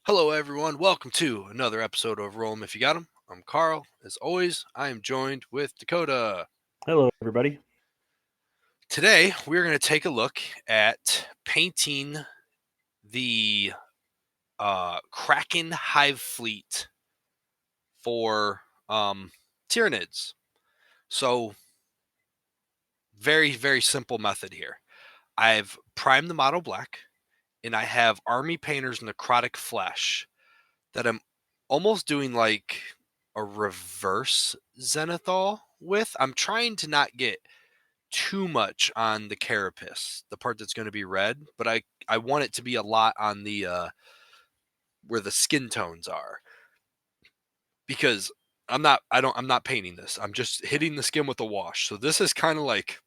Hello, everyone. Welcome to another episode of Roll 'em If You Got 'em. I'm Carl. As always, I am joined with Dakota. Hello, everybody. Today, we're going to take a look at painting the Kraken Hive Fleet for Tyranids. So, very, very simple method here. I've primed the model black, and I have Army Painter's Necrotic Flesh that I'm almost doing like a reverse Zenithal with. I'm trying to not get too much on the carapace, the part that's going to be red, but I want it to be a lot on the where the skin tones are, because I'm not painting this. I'm just hitting the skin with a wash. So this is kind of like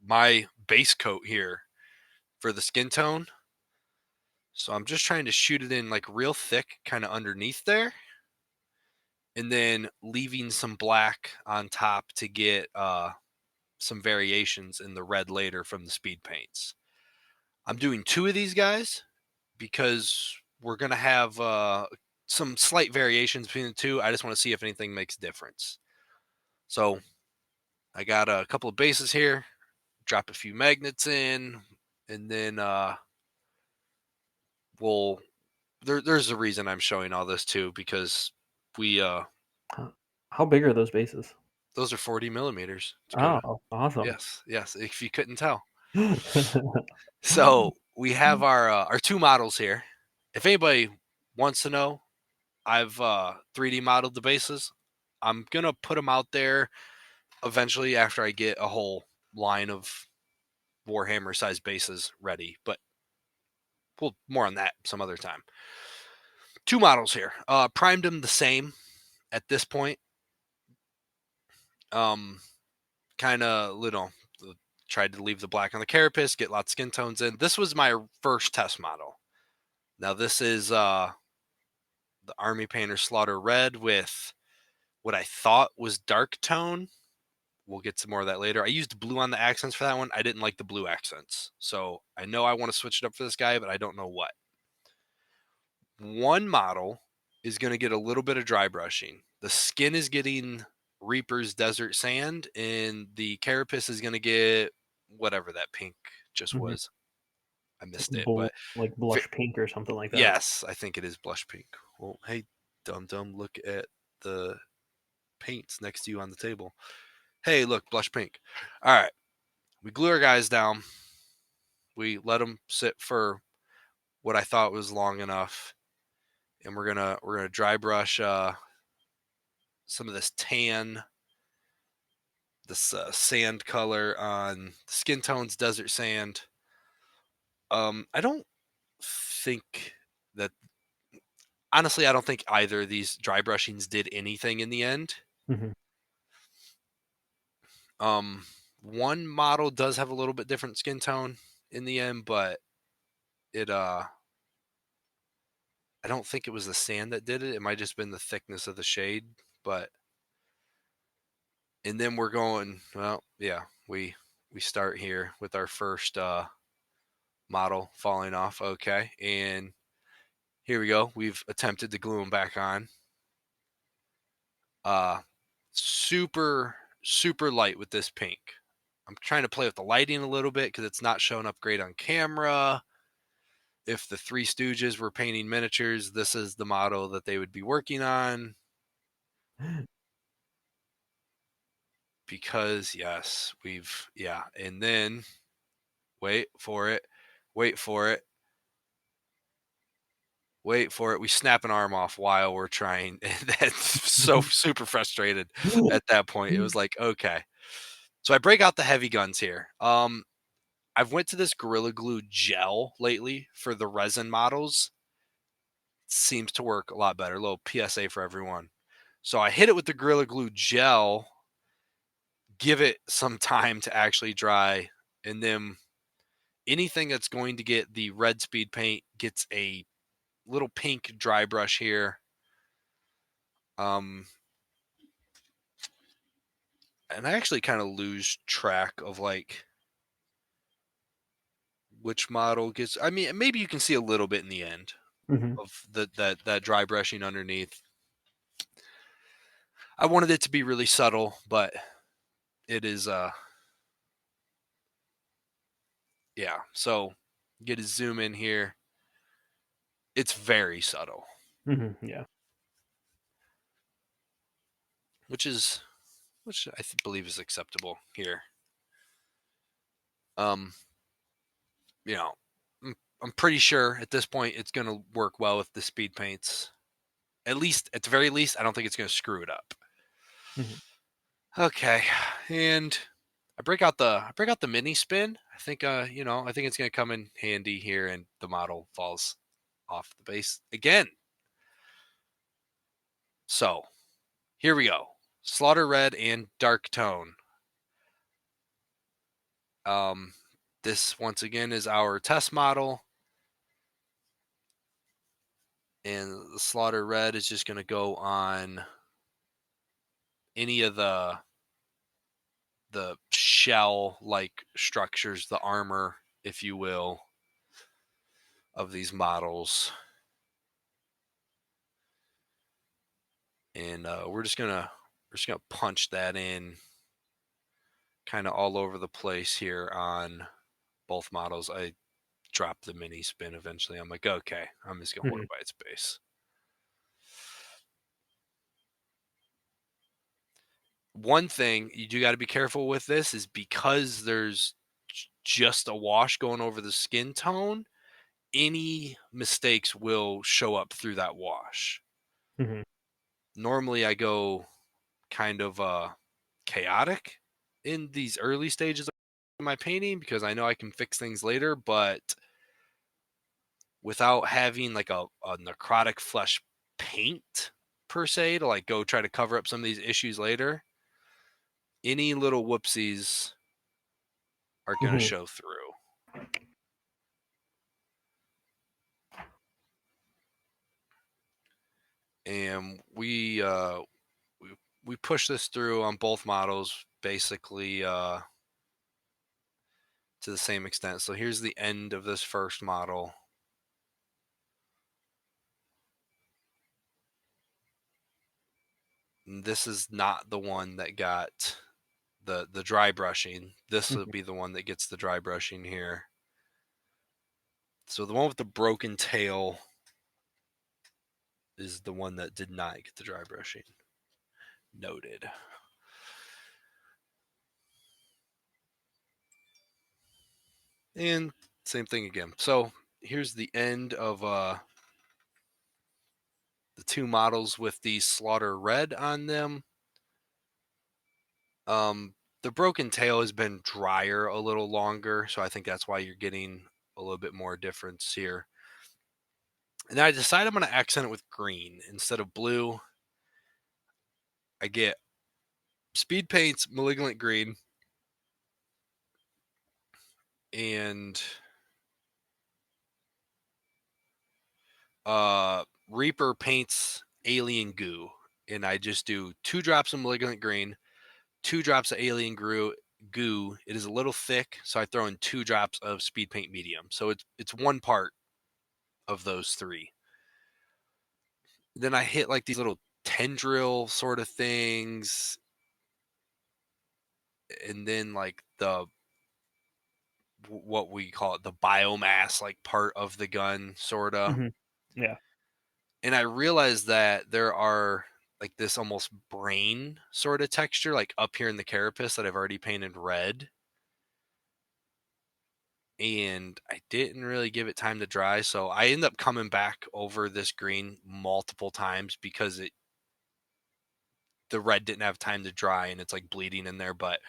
my base coat here for the skin tone. So I'm just trying to shoot it in like real thick, kind of underneath there, and then leaving some black on top to get some variations in the red later from the speed paints. I'm doing two of these guys because we're going to have some slight variations between the two. I just want to see if anything makes a difference. So I got a couple of bases here, drop a few magnets in, and then there's a reason I'm showing all this too, because we How big are those bases? those are 40 millimeters, Dakota. Oh, awesome. Yes, if you couldn't tell. So we have our two models here. If anybody wants to know, I've 3D modeled the bases. I'm gonna put them out there eventually after I get a whole line of Warhammer sized bases ready. But we'll more on that some other time. Two models here. Primed them the same at this point. Kind of tried to leave the black on the carapace, get lots of skin tones in. This was my first test model. Now this is the Army Painter Slaughter Red with what I thought was dark tone. We'll get some more of that later. I used blue on the accents for that one. I didn't like the blue accents. So I know I want to switch it up for this guy, but I don't know what. One model is going to get a little bit of dry brushing. The skin is getting Reaper's Desert Sand, and the carapace is going to get whatever that pink just Mhm. was. I missed it, but Like blush pink or something like that. yes, I think it is blush pink. Well, hey, dum dum, look at the paints next to you on the table. Hey, look, blush pink. All right, we glue our guys down. We let them sit for what I thought was long enough, and we're gonna dry brush some of this tan, this sand color on the skin tones, desert sand. I don't think that honestly, I don't think either of these dry brushings did anything in the end. Mhm. Um, one model does have a little bit different skin tone in the end, but it I don't think it was the sand that did it. It might just been the thickness of the shade, but and then we're going, well, yeah, we start here with our first model falling off. Okay, and here we go. We've attempted to glue them back on. Uh, super light with this pink. I'm trying to play with the lighting a little bit because it's not showing up great on camera. If the Three Stooges were painting miniatures, this is the model that they would be working on. Because yes, and then wait for it, wait for it, wait for it. We snap an arm off while we're trying. And that's so super frustrated at that point. It was like, okay. So I break out the heavy guns here. I've went to this Gorilla Glue gel lately for the resin models. Seems to work a lot better. A little PSA for everyone. So I hit it with the Gorilla Glue gel, give it some time to actually dry, and then anything that's going to get the red speed paint gets a little pink dry brush here. Um, and I actually kind of lose track of like which model gets. I mean, maybe you can see a little bit in the end. of that dry brushing underneath. I wanted it to be really subtle, but it is yeah. So get a zoom in here. It's very subtle, Yeah. which I believe is acceptable here. Um, you know, I'm pretty sure at this point it's going to work well with the speed paints. At the very least, I don't think it's going to screw it up. Mhm. Okay, and I break out the mini spin. I think I think it's going to come in handy here, and the model falls off the base again. So here we go. Slaughter red and dark tone. Um, this once again is our test model, and the slaughter red is just going to go on any of the shell like structures, the armor, if you will, of these models. And we're just gonna punch that in kind of all over the place here on both models. I dropped the mini spin eventually. I'm like, okay, I'm just gonna hold Mhm. it by its base. One thing you do got to be careful with this is because there's just a wash going over the skin tone, any mistakes will show up through that wash. Mhm. Normally I go kind of chaotic in these early stages of my painting because I know I can fix things later, but without having like a necrotic flesh paint per se to like go try to cover up some of these issues later, any little whoopsies are going to Mhm. show through. And we push this through on both models basically to the same extent. So here's the end of this first model. And this is not the one that got the dry brushing. This will Mhm. be the one that gets the dry brushing here. So the one with the broken tail is the one that did not get the dry brushing. Noted. And same thing again. So here's the end of the two models with the slaughter red on them. The broken tail has been drier a little longer, so I think that's why you're getting a little bit more difference here. And then I decided I'm going to accent it with green instead of blue. I get speed paints, malignant green, and Reaper paints alien goo. And I just do 2 drops of malignant green, 2 drops of alien goo. It is a little thick, so I throw in 2 drops of speed paint medium. So it's one part of those 3. Then I hit like these little tendril sort of things, and then like the what we call it, the biomass like part of the gun sorta. Mhm. Yeah. And I realized that there are like this almost brain sort of texture like up here in the carapace that I've already painted red. And I didn't really give it time to dry, so I end up coming back over this green multiple times because the red didn't have time to dry and it's like bleeding in there. But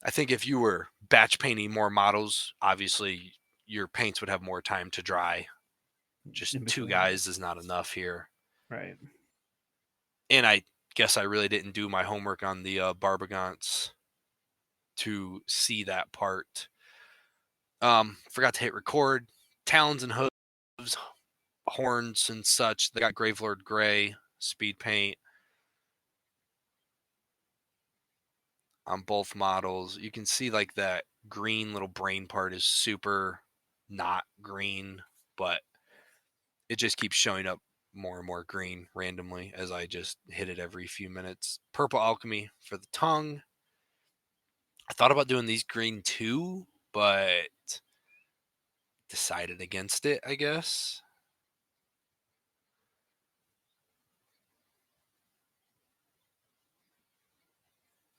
I think if you were batch painting more models, obviously your paints would have more time to dry. Just In 2 between. guys is not enough here. Right. And I guess I really didn't do my homework on the Barbagants to see that part. Forgot to hit record. Talons and hooves, horns and such. They got Gravelord Gray speed paint on both models. You can see like that green little brain part is super not green, but it just keeps showing up more and more green randomly as I just hit it every few minutes. Purple alchemy for the tongue. I thought about doing these green too, but decided against it, I guess.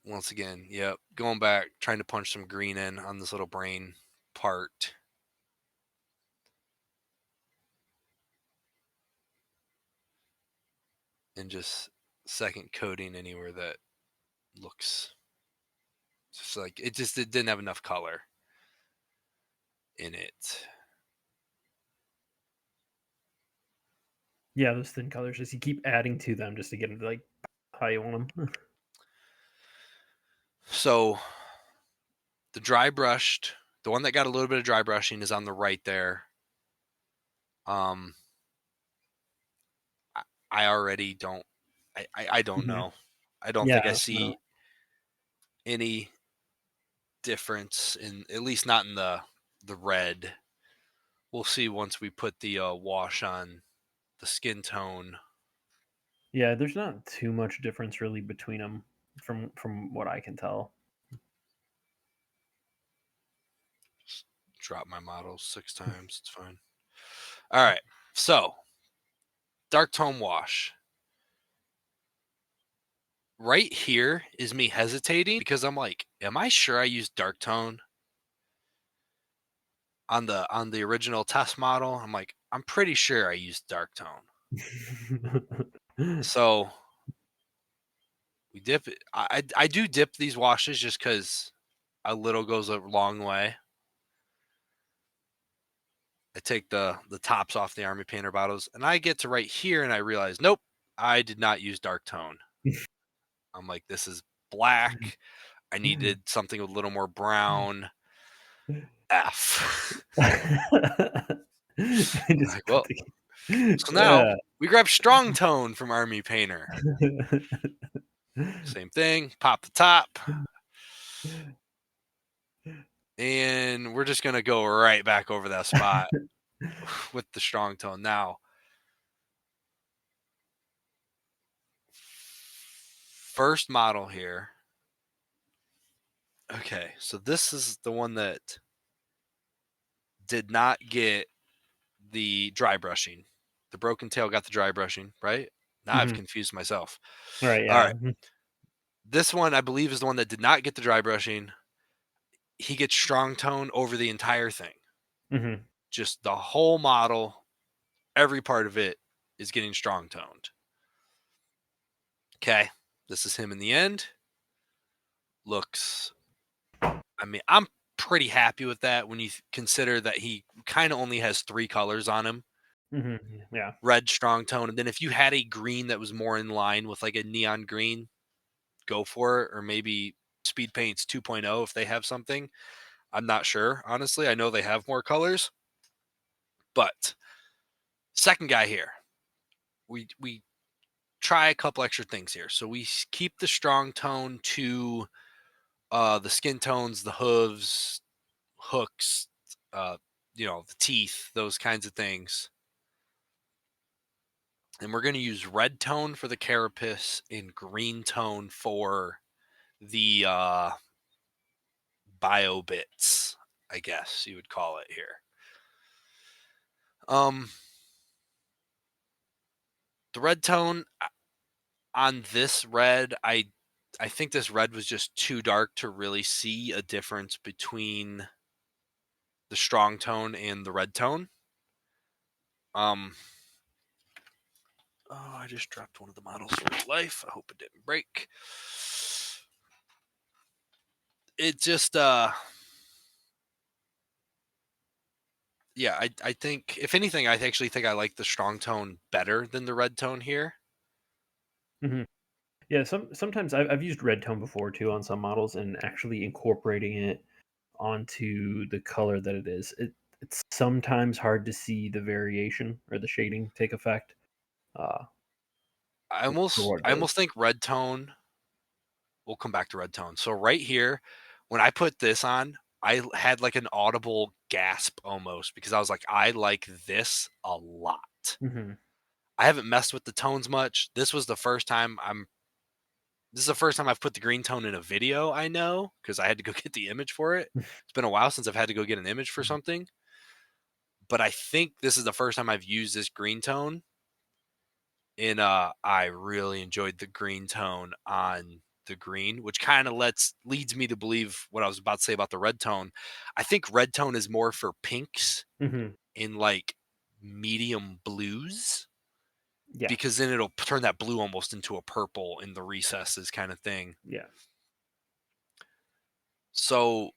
Once again, yep, going back, trying to punch some green in on this little brain part. And just second coating anywhere that looks just like it didn't have enough color in it. Yeah, those thin colors, just you keep adding to them just to get them to like how you want them. So the dry brushed, the one that got a little bit of dry brushing is on the right there. I already don't. I don't Mhm. know. I don't think I Yeah, see any difference in, at least not in the red. We'll see once we put the wash on the skin tone. yeah. There's not too much difference really between them, from what I can tell. Drop my models 6 times. It's fine. All right. So dark tone wash. Right here is me hesitating because I'm like, am I sure I used dark tone on the original test model? I'm like, I'm pretty sure I used dark tone. So we dip it. I do dip these washes just because a little goes a long way. I take the tops off the Army Painter bottles, and I get to right here, and I realize, nope, I did not use dark tone. I'm like, this is black. I needed something with a little more brown. F. I just Like, put well, the so now we grab strong tone from Army Painter. Same thing. Pop the top. And we're just going to go right back over that spot with the strong tone. Now, first model here. Okay, so this is the one that did not get the dry brushing. The broken tail got the dry brushing, right? Now I've Mhm. confused myself. Right, All yeah. right. This one, I believe, is the one that did not get the dry brushing. He gets strong tone over the entire thing. Mhm. Just the whole model, every part of it is getting strong toned. Okay. This is him in the end. Looks, I mean, I'm pretty happy with that when you consider that he kind of only has 3 colors on him. Mhm. Yeah. Red, strong tone, and then if you had a green that was more in line with like a neon green, go for it. Or maybe Speed Paints 2.0 if they have something. I'm not sure, honestly. I know they have more colors. But second guy here, we try a couple extra things here. So we keep the strong tone to the skin tones, the hooves, hooks, uh, the teeth, those kinds of things. And we're going to use red tone for the carapace and green tone for the bio bits, I guess you would call it here. Um, the red tone on this red, I think this red was just too dark to really see a difference between the strong tone and the red tone. Oh, I just dropped one of the models for its life. I hope it didn't break. It just yeah, I think if anything, I actually think I like the strong tone better than the red tone here. Mhm. Yeah, sometimes I've used red tone before too on some models, and actually incorporating it onto the color that it is. It's sometimes hard to see the variation or the shading take effect, uh, for what I it is. almost think red tone. We'll come back to red tone. So right here, when I put this on, I had like an audible gasp almost because I was like, I like this a lot. but Hmm. I haven't messed with the tones much. This is the first time I've put the green tone in a video, I know, because I had to go get the image for it. It's been a while since I've had to go get an image for something. But I think this is the first time I've used this green tone. And I really enjoyed the green tone on the green, which kind of leads me to believe what I was about to say about the red tone. I think red tone is more for pinks Hmm. in like medium blues, Yeah. because then it'll turn that blue almost into a purple in the recesses kind of thing. Yeah. So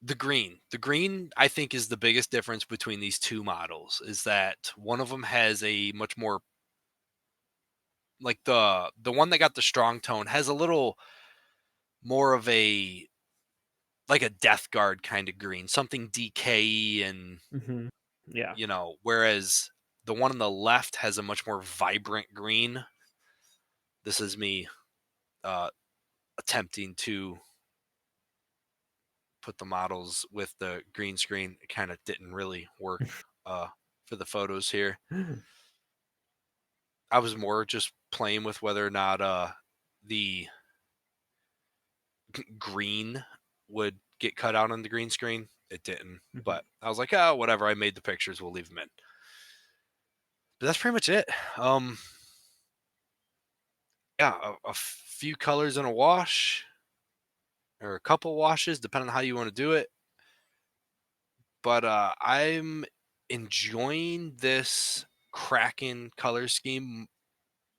the green I think is the biggest difference between these two models, is that one of them has a much more, like the one that got the strong tone has a little more of a, like a Death Guard kind of green, something DK, and Hmm. Yeah. whereas the one on the left has a much more vibrant green. This is me uh, attempting to put the models with the green screen. It kind of didn't really work for the photos here. I was more just playing with whether or not the green would get cut out on the green screen. It didn't, Hmm. but I was like, oh, whatever. I made the pictures. We'll leave them in. But that's pretty much it. Yeah, a few colors in a wash, or a couple washes, depending on how you want to do it. But I'm enjoying this Kraken color scheme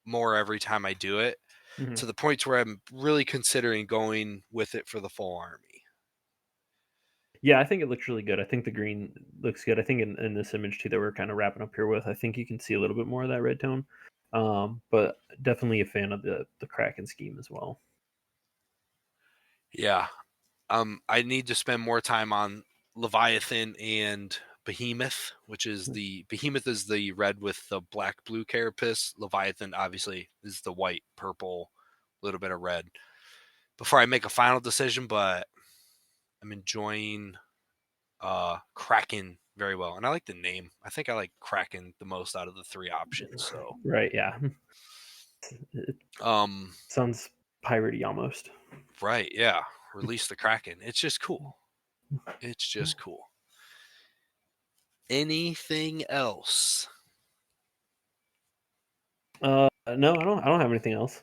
more every time I do it, Hmm. to the point where I'm really considering going with it for the full army. Yeah, I think it looks really good. I think the green looks good. I think in this image too that we're kind of wrapping up here with, I think you can see a little bit more of that red tone. But definitely a fan of the Kraken scheme as well. Yeah, I need to spend more time on Leviathan and Behemoth, which is the Behemoth is the red with the black blue carapace. Leviathan obviously is the white, purple, little bit of red. Before I make a final decision, but I'm enjoying Kraken very well, and I like the name. I think I like Kraken the most out of the three options. So, Right, yeah. It um, sounds piratey almost. right, yeah, release the Kraken. It's just cool. It's just cool. Anything else? No, I don't have anything else.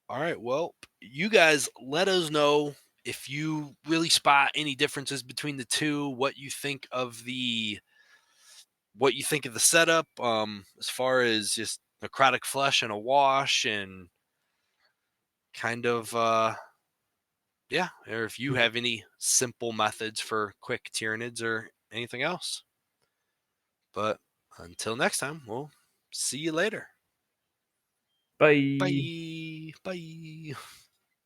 All right. Well, you guys let us know if you really spot any differences between the two, what you think of the setup, as far as just necrotic flesh and a wash, and kind of yeah, or if you Mhm. have any simple methods for quick Tyranids or anything else. But until next time, we'll see you later. Bye. Bye. Bye.